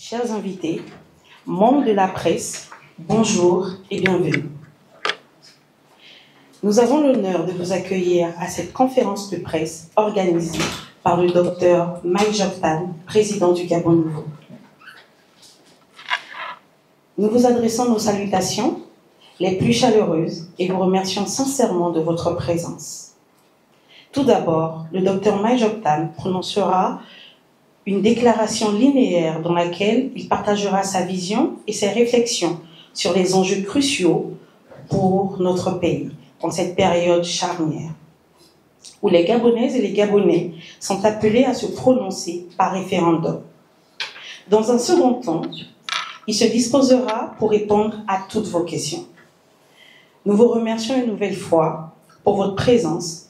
chers invités, membres de la presse, bonjour et bienvenue. Nous avons l'honneur de vous accueillir à cette conférence de presse organisée par le docteur Mike Joktan, président du Gabon Nouveau. Nous vous adressons nos salutations les plus chaleureuses et vous remercions sincèrement de votre présence. Tout d'abord, le docteur Mike Joktan prononcera une déclaration linéaire dans laquelle il partagera sa vision et ses réflexions sur les enjeux cruciaux pour notre pays dans cette période charnière, où les Gabonaises et les Gabonais sont appelés à se prononcer par référendum. Dans un second temps, il se disposera pour répondre à toutes vos questions. Nous vous remercions une nouvelle fois pour votre présence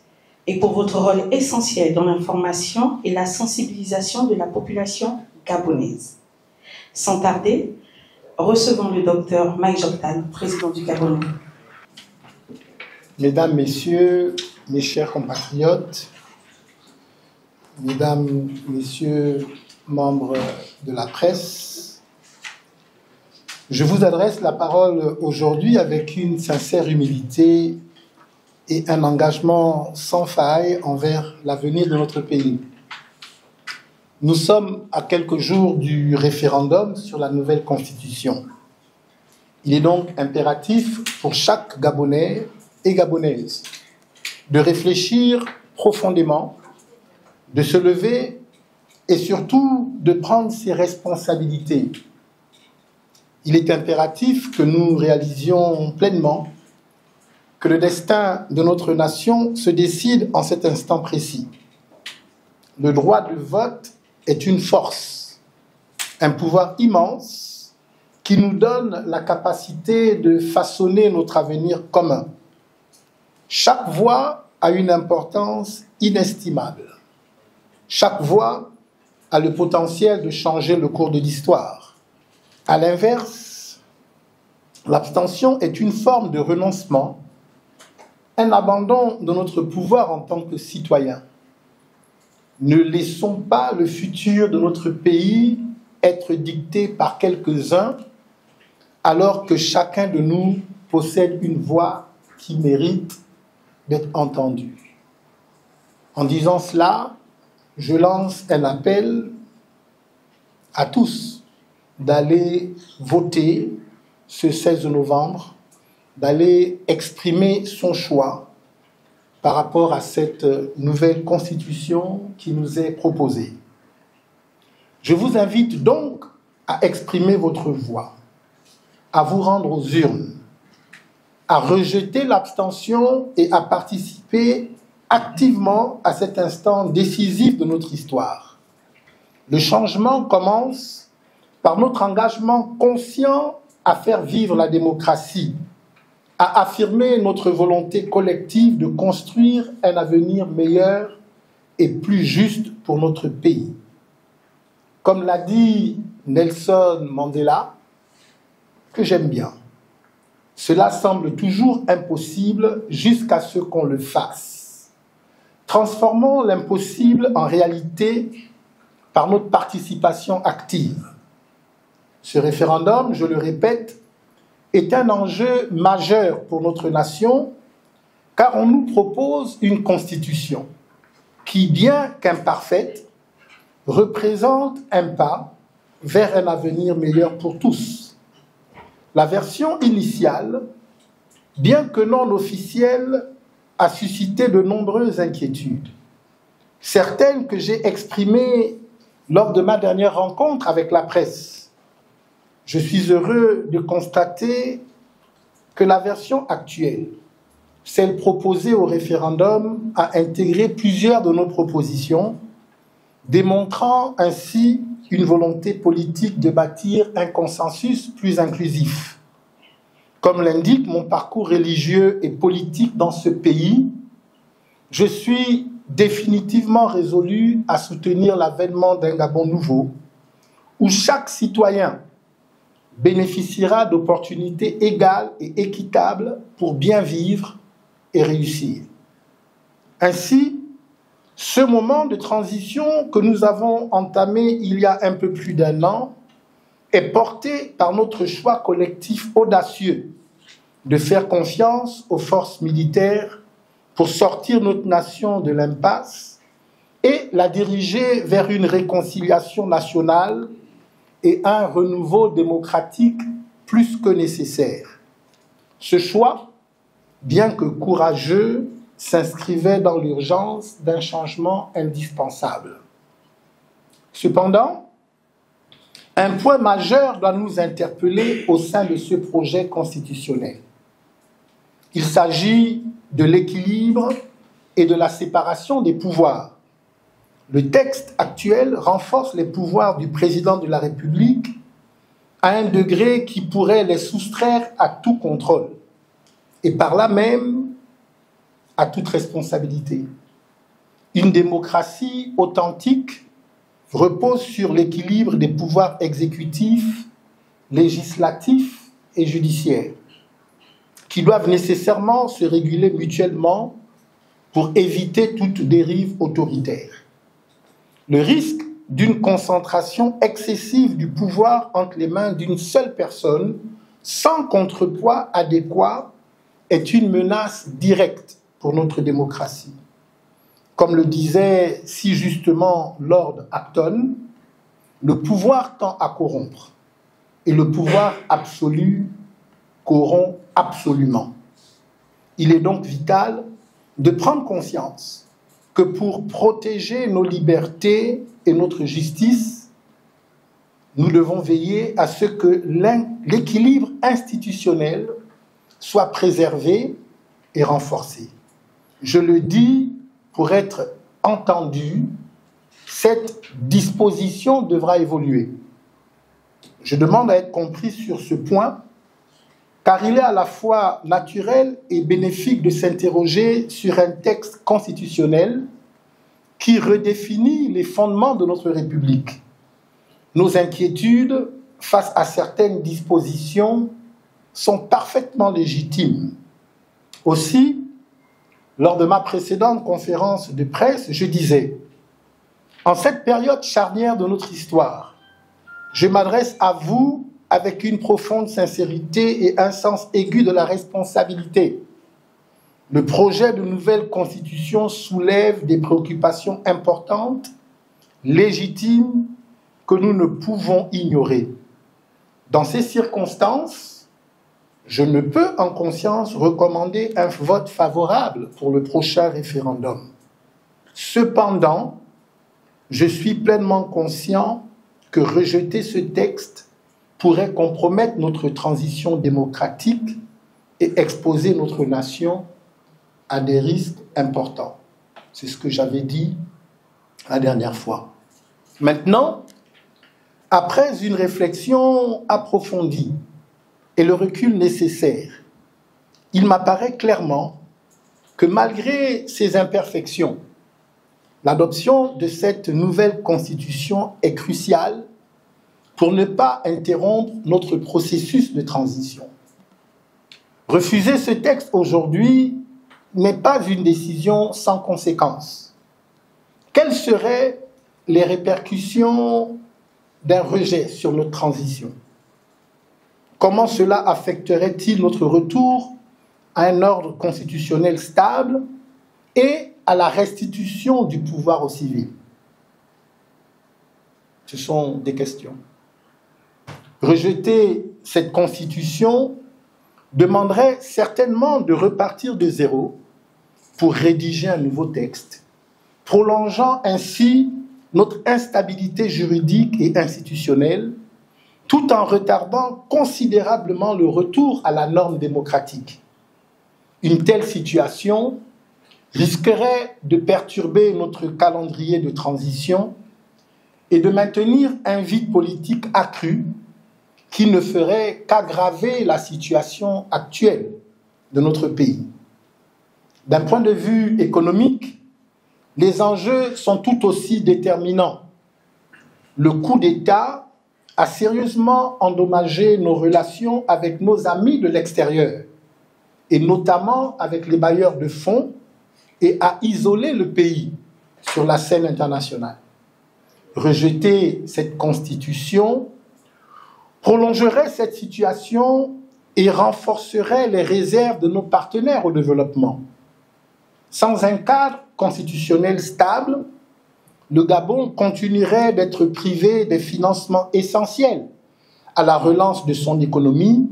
et pour votre rôle essentiel dans l'information et la sensibilisation de la population gabonaise. Sans tarder, recevons le docteur Mike Joktan, président du Gabon. Mesdames, Messieurs, mes chers compatriotes, Mesdames, Messieurs, membres de la presse, je vous adresse la parole aujourd'hui avec une sincère humilité et un engagement sans faille envers l'avenir de notre pays. Nous sommes à quelques jours du référendum sur la nouvelle constitution. Il est donc impératif pour chaque Gabonais et Gabonaise de réfléchir profondément, de se lever et surtout de prendre ses responsabilités. Il est impératif que nous réalisions pleinement que le destin de notre nation se décide en cet instant précis. Le droit de vote est une force, un pouvoir immense qui nous donne la capacité de façonner notre avenir commun. Chaque voix a une importance inestimable. Chaque voix a le potentiel de changer le cours de l'histoire. À l'inverse, l'abstention est une forme de renoncement, un abandon de notre pouvoir en tant que citoyens. Ne laissons pas le futur de notre pays être dicté par quelques-uns, alors que chacun de nous possède une voix qui mérite d'être entendue. En disant cela, je lance un appel à tous d'aller voter ce 16 novembre, d'aller exprimer son choix par rapport à cette nouvelle constitution qui nous est proposée. Je vous invite donc à exprimer votre voix, à vous rendre aux urnes, à rejeter l'abstention et à participer activement à cet instant décisif de notre histoire. Le changement commence par notre engagement conscient à faire vivre la démocratie, à affirmer notre volonté collective de construire un avenir meilleur et plus juste pour notre pays. Comme l'a dit Nelson Mandela, que j'aime bien, cela semble toujours impossible jusqu'à ce qu'on le fasse. Transformons l'impossible en réalité par notre participation active. Ce référendum, je le répète, est un enjeu majeur pour notre nation, car on nous propose une constitution qui, bien qu'imparfaite, représente un pas vers un avenir meilleur pour tous. La version initiale, bien que non officielle, a suscité de nombreuses inquiétudes. Certaines que j'ai exprimées lors de ma dernière rencontre avec la presse. Je suis heureux de constater que la version actuelle, celle proposée au référendum, a intégré plusieurs de nos propositions, démontrant ainsi une volonté politique de bâtir un consensus plus inclusif. Comme l'indique mon parcours religieux et politique dans ce pays, je suis définitivement résolu à soutenir l'avènement d'un Gabon nouveau, où chaque citoyen bénéficiera d'opportunités égales et équitables pour bien vivre et réussir. Ainsi, ce moment de transition que nous avons entamé il y a un peu plus d'1 an est portée par notre choix collectif audacieux de faire confiance aux forces militaires pour sortir notre nation de l'impasse et la diriger vers une réconciliation nationale et un renouveau démocratique plus que nécessaire. Ce choix, bien que courageux, s'inscrivait dans l'urgence d'un changement indispensable. Cependant, un point majeur doit nous interpeller au sein de ce projet constitutionnel. Il s'agit de l'équilibre et de la séparation des pouvoirs. Le texte actuel renforce les pouvoirs du président de la République à un degré qui pourrait les soustraire à tout contrôle et par là même à toute responsabilité. Une démocratie authentique repose sur l'équilibre des pouvoirs exécutifs, législatifs et judiciaires, qui doivent nécessairement se réguler mutuellement pour éviter toute dérive autoritaire. Le risque d'une concentration excessive du pouvoir entre les mains d'une seule personne, sans contrepoids adéquat, est une menace directe pour notre démocratie. Comme le disait si justement Lord Acton, le pouvoir tend à corrompre et le pouvoir absolu corrompt absolument. Il est donc vital de prendre conscience que pour protéger nos libertés et notre justice, nous devons veiller à ce que l'équilibre institutionnel soit préservé et renforcé. Je le dis pour être entendu, cette disposition devra évoluer. Je demande à être compris sur ce point, car il est à la fois naturel et bénéfique de s'interroger sur un texte constitutionnel qui redéfinit les fondements de notre République. Nos inquiétudes face à certaines dispositions sont parfaitement légitimes. Aussi, lors de ma précédente conférence de presse, je disais « En cette période charnière de notre histoire, je m'adresse à vous avec une profonde sincérité et un sens aigu de la responsabilité. Le projet de nouvelle constitution soulève des préoccupations importantes, légitimes, que nous ne pouvons ignorer. Dans ces circonstances, je ne peux en conscience recommander un vote favorable pour le prochain référendum. Cependant, je suis pleinement conscient que rejeter ce texte pourrait compromettre notre transition démocratique et exposer notre nation à des risques importants. C'est ce que j'avais dit la dernière fois. Maintenant, après une réflexion approfondie et le recul nécessaire, il m'apparaît clairement que malgré ces imperfections, l'adoption de cette nouvelle constitution est cruciale pour ne pas interrompre notre processus de transition. Refuser ce texte aujourd'hui n'est pas une décision sans conséquence. Quelles seraient les répercussions d'un rejet sur notre transition? Comment cela affecterait-il notre retour à un ordre constitutionnel stable et à la restitution du pouvoir aux civils? Ce sont des questions. Rejeter cette constitution demanderait certainement de repartir de zéro pour rédiger un nouveau texte, prolongeant ainsi notre instabilité juridique et institutionnelle, tout en retardant considérablement le retour à la norme démocratique. Une telle situation risquerait de perturber notre calendrier de transition et de maintenir un vide politique accru qui ne ferait qu'aggraver la situation actuelle de notre pays. D'un point de vue économique, les enjeux sont tout aussi déterminants. Le coup d'État a sérieusement endommagé nos relations avec nos amis de l'extérieur, et notamment avec les bailleurs de fonds, et a isolé le pays sur la scène internationale. Rejeter cette constitution prolongerait cette situation et renforcerait les réserves de nos partenaires au développement. Sans un cadre constitutionnel stable, le Gabon continuerait d'être privé des financements essentiels à la relance de son économie,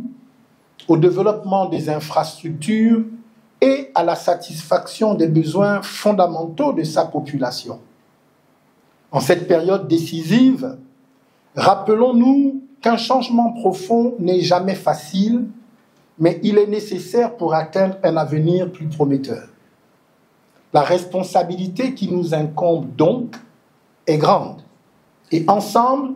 au développement des infrastructures et à la satisfaction des besoins fondamentaux de sa population. En cette période décisive, rappelons-nous qu'un changement profond n'est jamais facile, mais il est nécessaire pour atteindre un avenir plus prometteur. La responsabilité qui nous incombe donc est grande. Et ensemble,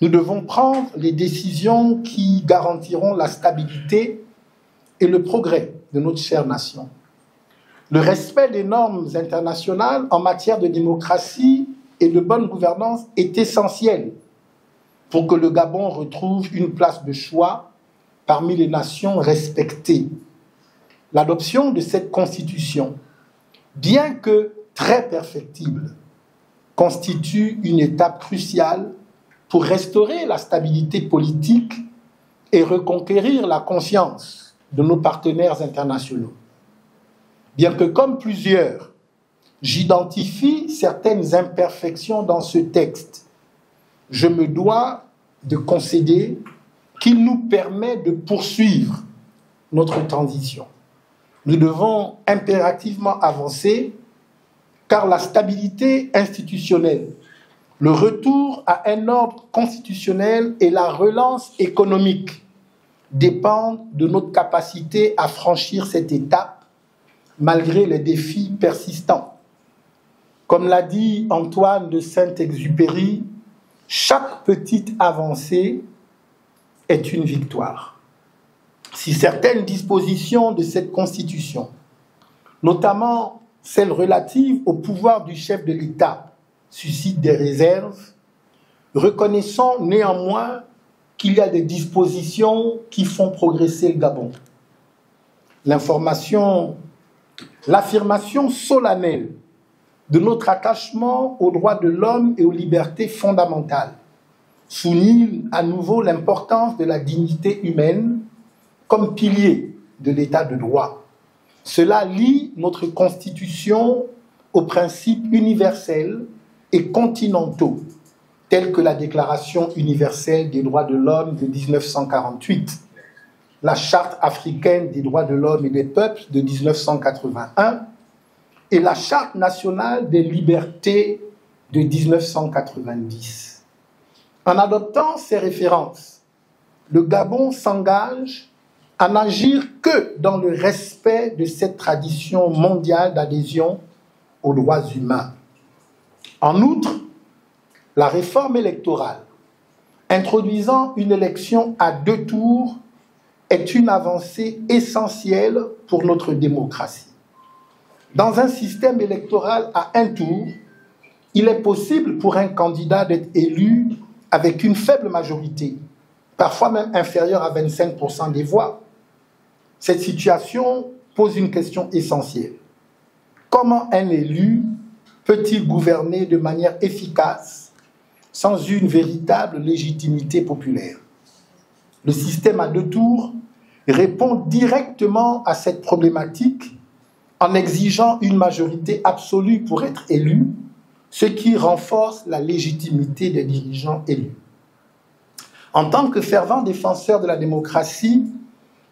nous devons prendre les décisions qui garantiront la stabilité et le progrès de notre chère nation. Le respect des normes internationales en matière de démocratie et de bonne gouvernance est essentiel pour que le Gabon retrouve une place de choix parmi les nations respectées. L'adoption de cette constitution, bien que très perfectible, constitue une étape cruciale pour restaurer la stabilité politique et reconquérir la confiance de nos partenaires internationaux. Bien que, comme plusieurs, j'identifie certaines imperfections dans ce texte, je me dois de concéder qu'il nous permet de poursuivre notre transition. Nous devons impérativement avancer car la stabilité institutionnelle, le retour à un ordre constitutionnel et la relance économique dépendent de notre capacité à franchir cette étape malgré les défis persistants. Comme l'a dit Antoine de Saint-Exupéry, chaque petite avancée est une victoire. Si certaines dispositions de cette Constitution, notamment celles relatives au pouvoir du chef de l'État, suscitent des réserves, reconnaissons néanmoins qu'il y a des dispositions qui font progresser le Gabon. L'affirmation solennelle de notre attachement aux droits de l'homme et aux libertés fondamentales souligne à nouveau l'importance de la dignité humaine comme pilier de l'État de droit. Cela lie notre Constitution aux principes universels et continentaux, tels que la Déclaration universelle des droits de l'homme de 1948, la Charte africaine des droits de l'homme et des peuples de 1981 et la Charte nationale des libertés de 1990. En adoptant ces références, le Gabon s'engage à n'agir que dans le respect de cette tradition mondiale d'adhésion aux droits humains. En outre, la réforme électorale, introduisant une élection à 2 tours, est une avancée essentielle pour notre démocratie. Dans un système électoral à 1 tour, il est possible pour un candidat d'être élu avec une faible majorité, parfois même inférieure à 25% des voix. Cette situation pose une question essentielle. Comment un élu peut-il gouverner de manière efficace sans une véritable légitimité populaire? Le système à 2 tours répond directement à cette problématique en exigeant une majorité absolue pour être élu, ce qui renforce la légitimité des dirigeants élus. En tant que fervent défenseur de la démocratie,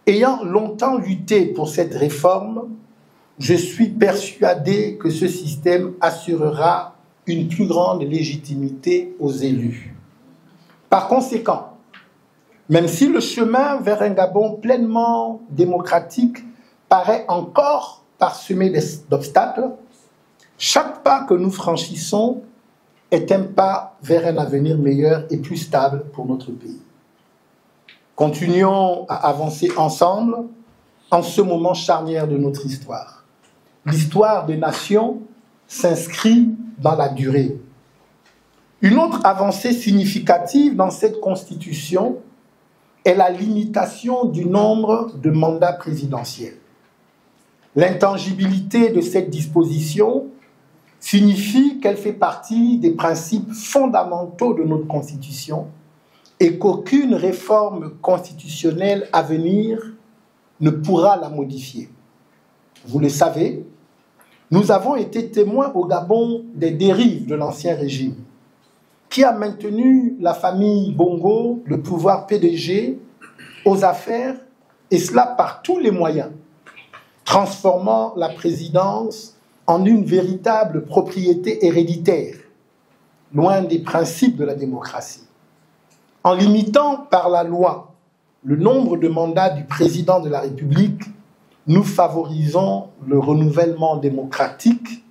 ayant longtemps lutté pour cette réforme, je suis persuadé que ce système assurera une plus grande légitimité aux élus. Par conséquent, même si le chemin vers un Gabon pleinement démocratique paraît encore parsemé d'obstacles, chaque pas que nous franchissons est un pas vers un avenir meilleur et plus stable pour notre pays. Continuons à avancer ensemble en ce moment charnière de notre histoire. L'histoire des nations s'inscrit dans la durée. Une autre avancée significative dans cette constitution est la limitation du nombre de mandats présidentiels. L'intangibilité de cette disposition signifie qu'elle fait partie des principes fondamentaux de notre Constitution et qu'aucune réforme constitutionnelle à venir ne pourra la modifier. Vous le savez, nous avons été témoins au Gabon des dérives de l'ancien régime, qui a maintenu la famille Bongo, le pouvoir PDG, aux affaires, et cela par tous les moyens, transformant la présidence en une véritable propriété héréditaire, loin des principes de la démocratie. En limitant par la loi le nombre de mandats du président de la République, nous favorisons le renouvellement démocratique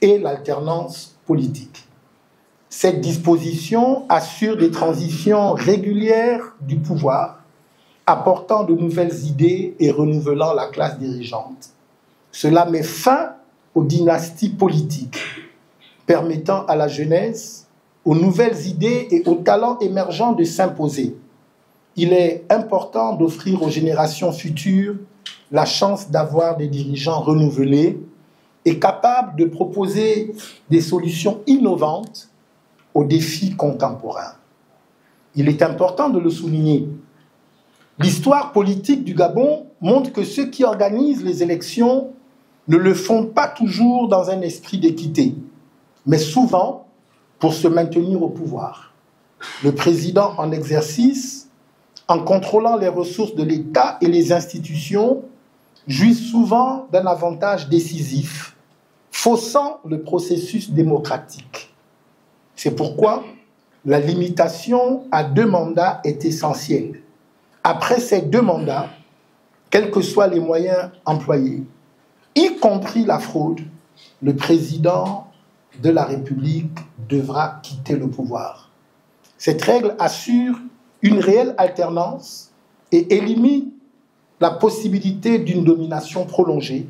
et l'alternance politique. Cette disposition assure des transitions régulières du pouvoir, apportant de nouvelles idées et renouvelant la classe dirigeante. Cela met fin aux dynasties politiques, permettant à la jeunesse, aux nouvelles idées et aux talents émergents de s'imposer. Il est important d'offrir aux générations futures la chance d'avoir des dirigeants renouvelés et capables de proposer des solutions innovantes aux défis contemporains. Il est important de le souligner. L'histoire politique du Gabon montre que ceux qui organisent les élections ne le font pas toujours dans un esprit d'équité, mais souvent pour se maintenir au pouvoir. Le président en exercice, en contrôlant les ressources de l'État et les institutions, jouit souvent d'un avantage décisif, faussant le processus démocratique. C'est pourquoi la limitation à 2 mandats est essentielle. Après ces 2 mandats, quels que soient les moyens employés, y compris la fraude, le président de la République devra quitter le pouvoir. Cette règle assure une réelle alternance et élimine la possibilité d'une domination prolongée,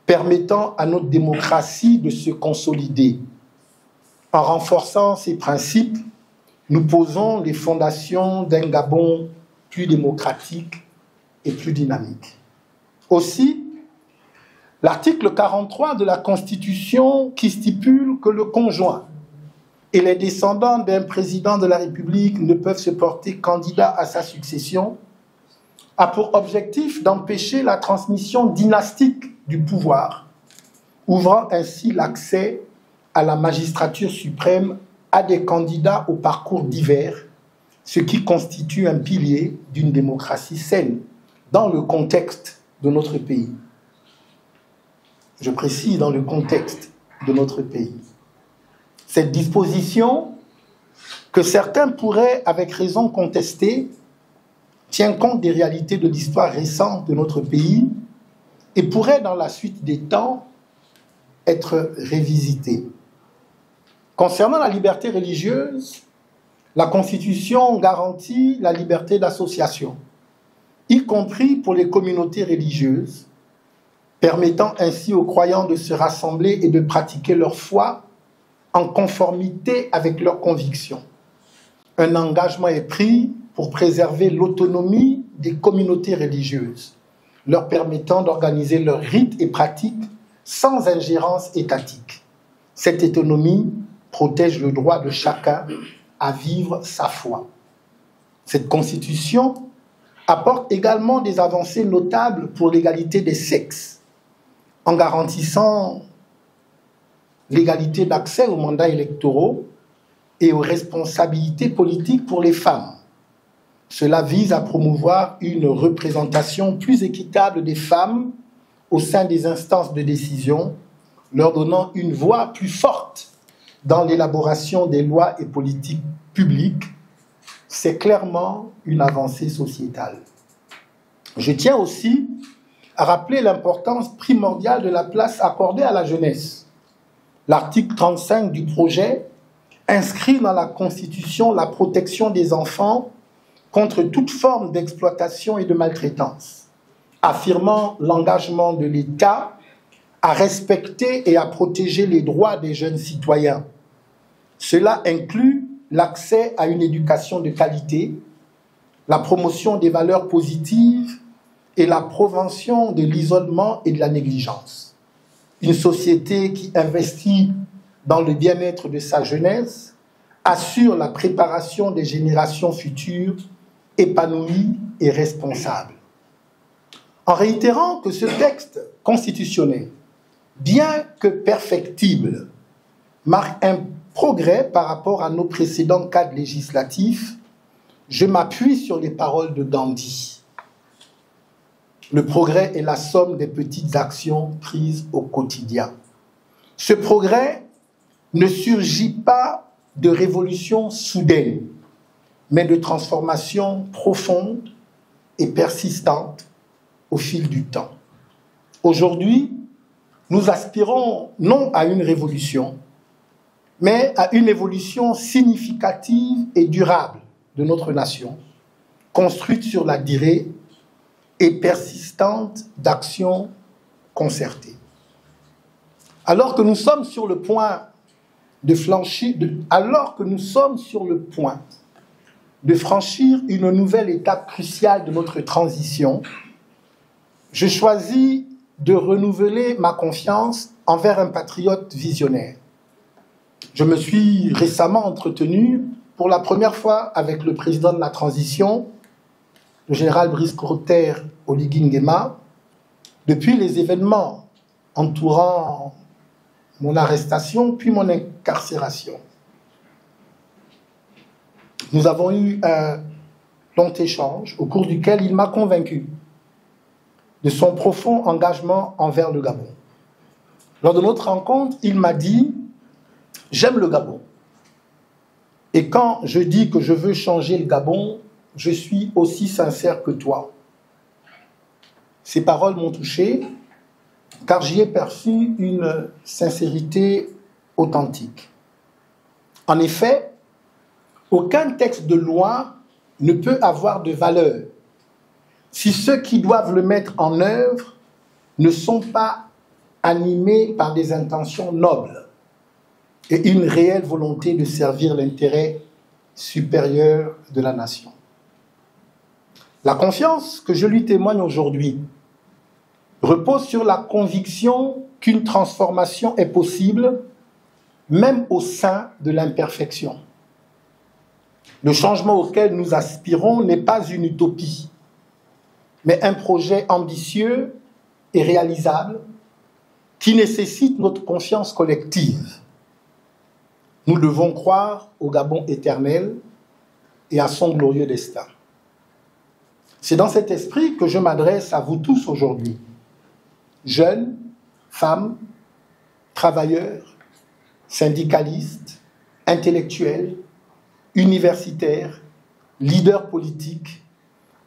permettant à notre démocratie de se consolider. En renforçant ces principes, nous posons les fondations d'un Gabon plus démocratique et plus dynamique. Aussi, l'article 43 de la Constitution qui stipule que le conjoint et les descendants d'un président de la République ne peuvent se porter candidats à sa succession a pour objectif d'empêcher la transmission dynastique du pouvoir, ouvrant ainsi l'accès à la magistrature suprême à des candidats au parcours divers, ce qui constitue un pilier d'une démocratie saine dans le contexte de notre pays. Je précise, dans le contexte de notre pays. Cette disposition, que certains pourraient avec raison contester, tient compte des réalités de l'histoire récente de notre pays et pourrait, dans la suite des temps, être révisitée. Concernant la liberté religieuse, la Constitution garantit la liberté d'association, y compris pour les communautés religieuses, permettant ainsi aux croyants de se rassembler et de pratiquer leur foi en conformité avec leurs convictions. Un engagement est pris pour préserver l'autonomie des communautés religieuses, leur permettant d'organiser leurs rites et pratiques sans ingérence étatique. Cette autonomie protège le droit de chacun à vivre sa foi. Cette constitution apporte également des avancées notables pour l'égalité des sexes, en garantissant l'égalité d'accès aux mandats électoraux et aux responsabilités politiques pour les femmes. Cela vise à promouvoir une représentation plus équitable des femmes au sein des instances de décision, leur donnant une voix plus forte dans l'élaboration des lois et politiques publiques. C'est clairement une avancée sociétale. Je tiens aussi à rappeler l'importance primordiale de la place accordée à la jeunesse. L'article 35 du projet inscrit dans la Constitution la protection des enfants contre toute forme d'exploitation et de maltraitance, affirmant l'engagement de l'État à respecter et à protéger les droits des jeunes citoyens. Cela inclut l'accès à une éducation de qualité, la promotion des valeurs positives et la prévention de l'isolement et de la négligence. Une société qui investit dans le bien-être de sa jeunesse assure la préparation des générations futures épanouies et responsables. En réitérant que ce texte constitutionnel, bien que perfectible, marque un progrès par rapport à nos précédents cadres législatifs, je m'appuie sur les paroles de Gandhi. Le progrès est la somme des petites actions prises au quotidien. Ce progrès ne surgit pas de révolution soudaine, mais de transformation profonde et persistante au fil du temps. Aujourd'hui, nous aspirons non à une révolution, mais à une évolution significative et durable de notre nation, construite sur la durée et persistante d'actions concertées. Alors que nous sommes sur le point de franchir une nouvelle étape cruciale de notre transition, je choisis de renouveler ma confiance envers un patriote visionnaire. Je me suis récemment entretenu pour la première fois avec le président de la transition, le général Brice Clotaire Oligui Nguema, depuis les événements entourant mon arrestation puis mon incarcération. Nous avons eu un long échange au cours duquel il m'a convaincu de son profond engagement envers le Gabon. Lors de notre rencontre, il m'a dit « J'aime le Gabon. Et quand je dis que je veux changer le Gabon, je suis aussi sincère que toi. » Ces paroles m'ont touché, car j'y ai perçu une sincérité authentique. En effet, aucun texte de loi ne peut avoir de valeur si ceux qui doivent le mettre en œuvre ne sont pas animés par des intentions nobles et une réelle volonté de servir l'intérêt supérieur de la nation. La confiance que je lui témoigne aujourd'hui repose sur la conviction qu'une transformation est possible, même au sein de l'imperfection. Le changement auquel nous aspirons n'est pas une utopie, mais un projet ambitieux et réalisable qui nécessite notre confiance collective. Nous devons croire au Gabon éternel et à son glorieux destin. C'est dans cet esprit que je m'adresse à vous tous aujourd'hui, jeunes, femmes, travailleurs, syndicalistes, intellectuels, universitaires, leaders politiques,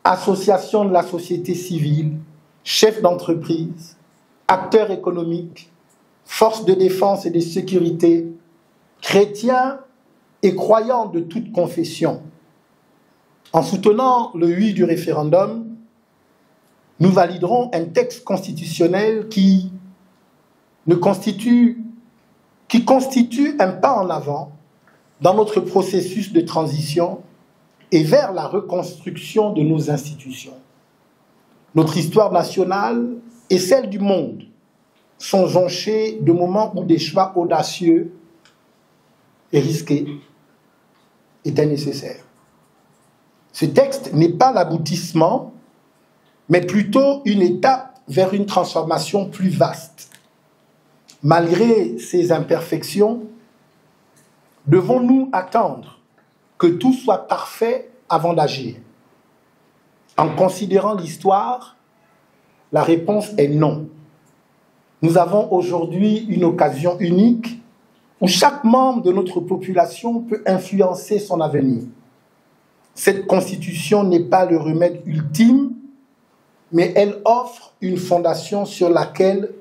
associations de la société civile, chefs d'entreprise, acteurs économiques, forces de défense et de sécurité, chrétiens et croyants de toute confession. En soutenant le oui du référendum, nous validerons un texte constitutionnel qui constitue un pas en avant dans notre processus de transition et vers la reconstruction de nos institutions. Notre histoire nationale et celle du monde sont jonchées de moments où des choix audacieux et risqués étaient nécessaires. Ce texte n'est pas l'aboutissement, mais plutôt une étape vers une transformation plus vaste. Malgré ces imperfections, devons-nous attendre que tout soit parfait avant d'agir? En considérant l'histoire, la réponse est non. Nous avons aujourd'hui une occasion unique où chaque membre de notre population peut influencer son avenir. Cette constitution n'est pas le remède ultime, mais elle offre une fondation sur laquelle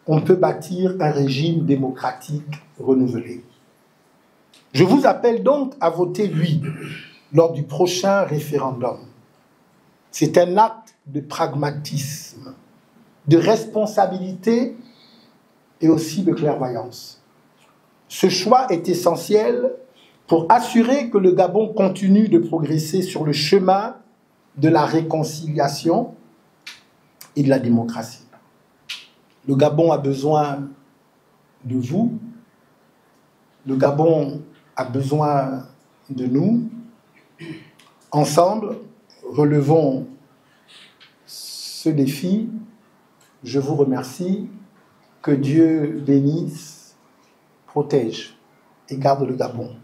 on peut bâtir un régime démocratique renouvelé. Je vous appelle donc à voter oui lors du prochain référendum. C'est un acte de pragmatisme, de responsabilité et aussi de clairvoyance. Ce choix est essentiel pour assurer que le Gabon continue de progresser sur le chemin de la réconciliation et de la démocratie. Le Gabon a besoin de vous. Le Gabon a besoin de nous. Ensemble, relevons ce défi. Je vous remercie. Que Dieu bénisse, protège et garde le Gabon.